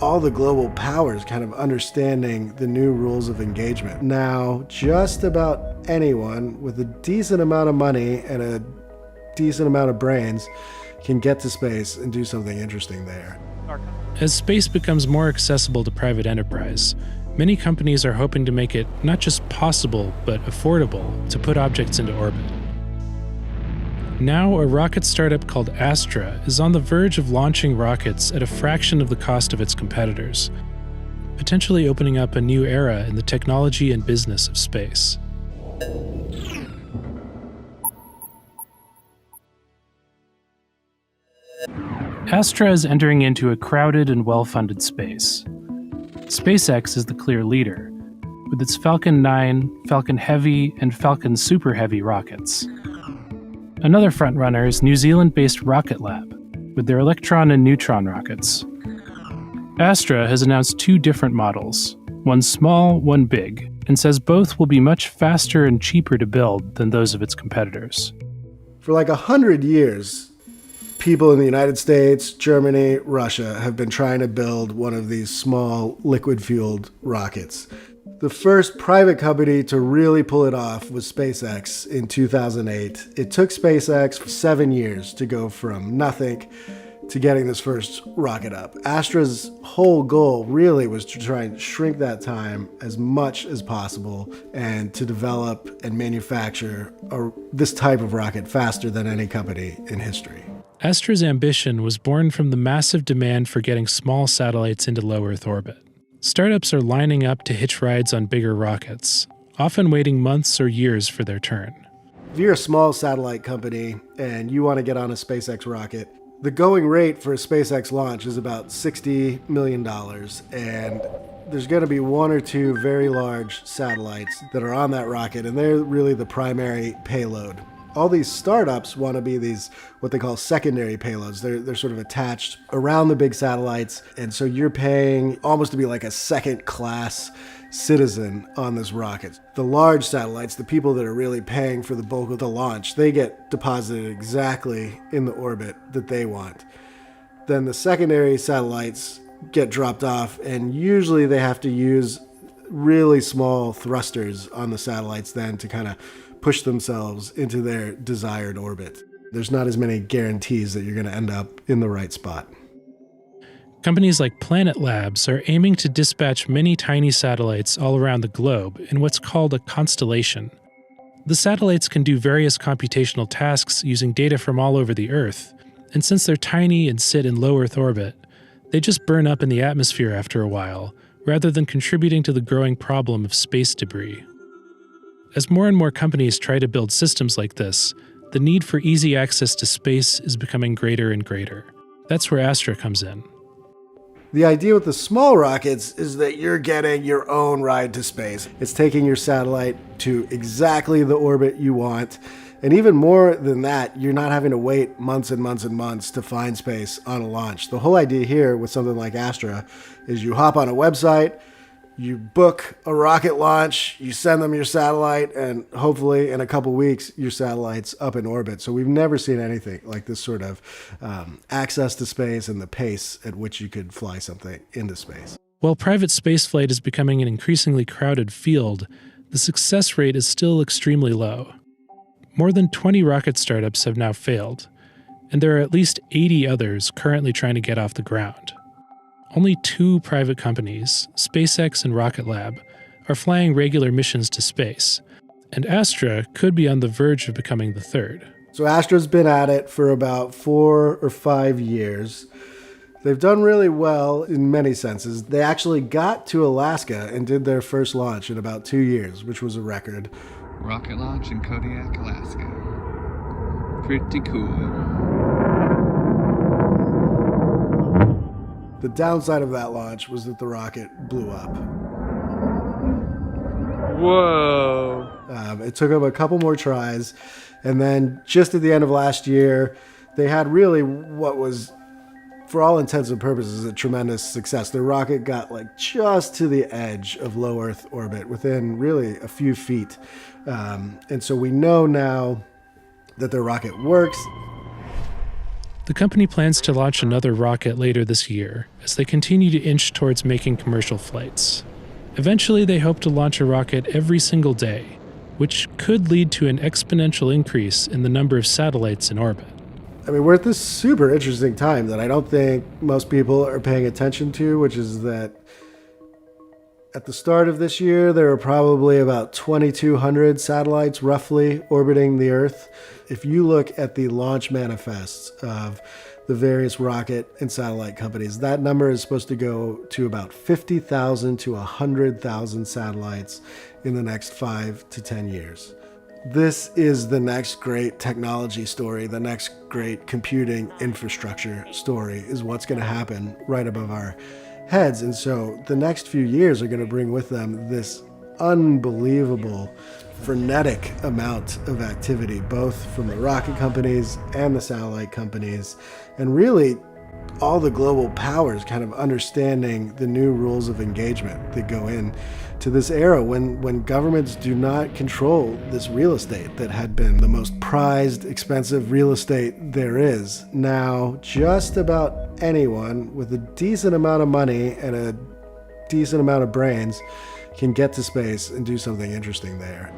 all the global powers kind of understanding the new rules of engagement. Now, just about anyone with a decent amount of money and a decent amount of brains can get to space and do something interesting there. As space becomes more accessible to private enterprise, many companies are hoping to make it not just possible, but affordable to put objects into orbit. Now, a rocket startup called Astra is on the verge of launching rockets at a fraction of the cost of its competitors, potentially opening up a new era in the technology and business of space. Astra is entering into a crowded and well-funded space. SpaceX is the clear leader, with its Falcon 9, Falcon Heavy, and Falcon Super Heavy rockets. Another frontrunner is New Zealand-based Rocket Lab, with their Electron and Neutron rockets. Astra has announced two different models, one small, one big, and says both will be much faster and cheaper to build than those of its competitors. For like 100 years, people in the United States, Germany, Russia have been trying to build one of these small liquid-fueled rockets. The first private company to really pull it off was SpaceX in 2008. It took SpaceX 7 years to go from nothing to getting this first rocket up. Astra's whole goal really was to try and shrink that time as much as possible and to develop and manufacture this type of rocket faster than any company in history. Astra's ambition was born from the massive demand for getting small satellites into low Earth orbit. Startups are lining up to hitch rides on bigger rockets, often waiting months or years for their turn. If you're a small satellite company and you want to get on a SpaceX rocket, the going rate for a SpaceX launch is about $60 million, and there's going to be one or two very large satellites that are on that rocket, and they're really the primary payload. All these startups want to be these, what they call secondary payloads. They're sort of attached around the big satellites, and so you're paying almost to be like a second-class citizen on this rocket. The large satellites, the people that are really paying for the bulk of the launch, they get deposited exactly in the orbit that they want. Then the secondary satellites get dropped off, and usually they have to use really small thrusters on the satellites then to kind of push themselves into their desired orbit. There's not as many guarantees that you're going to end up in the right spot. Companies like Planet Labs are aiming to dispatch many tiny satellites all around the globe in what's called a constellation. The satellites can do various computational tasks using data from all over the Earth, and since they're tiny and sit in low Earth orbit, they just burn up in the atmosphere after a while, rather than contributing to the growing problem of space debris. As more and more companies try to build systems like this, the need for easy access to space is becoming greater and greater. That's where Astra comes in. The idea with the small rockets is that you're getting your own ride to space. It's taking your satellite to exactly the orbit you want. And even more than that, you're not having to wait months and months and months to find space on a launch. The whole idea here with something like Astra is you hop on a website, you book a rocket launch, you send them your satellite, and hopefully in a couple weeks, your satellite's up in orbit. So we've never seen anything like this sort of access to space and the pace at which you could fly something into space. While private spaceflight is becoming an increasingly crowded field, the success rate is still extremely low. More than 20 rocket startups have now failed, and there are at least 80 others currently trying to get off the ground. Only two private companies, SpaceX and Rocket Lab, are flying regular missions to space, and Astra could be on the verge of becoming the third. So Astra's been at it for about 4 or 5 years. They've done really well in many senses. They actually got to Alaska and did their first launch in about 2 years, which was a record. Rocket launch in Kodiak, Alaska. Pretty cool. The downside of that launch was that the rocket blew up. Whoa. It took them a couple more tries, and then just at the end of last year, they had really what was, for all intents and purposes, a tremendous success. Their rocket got like just to the edge of low Earth orbit, within really a few feet. And so we know now that their rocket works. The company plans to launch another rocket later this year as they continue to inch towards making commercial flights. Eventually, they hope to launch a rocket every single day, which could lead to an exponential increase in the number of satellites in orbit. I mean, we're at this super interesting time that I don't think most people are paying attention to, which is that at the start of this year, there were probably about 2,200 satellites roughly orbiting the Earth. If you look at the launch manifests of the various rocket and satellite companies, that number is supposed to go to about 50,000 to 100,000 satellites in the next 5 to 10 years. This is the next great technology story, the next great computing infrastructure story is what's going to happen right above our heads. And so the next few years are going to bring with them this unbelievable, frenetic amount of activity, both from the rocket companies and the satellite companies, and really all the global powers kind of understanding the new rules of engagement that go in to this era when governments do not control this real estate that had been the most prized, expensive real estate there is. Now, just about anyone with a decent amount of money and a decent amount of brains can get to space and do something interesting there.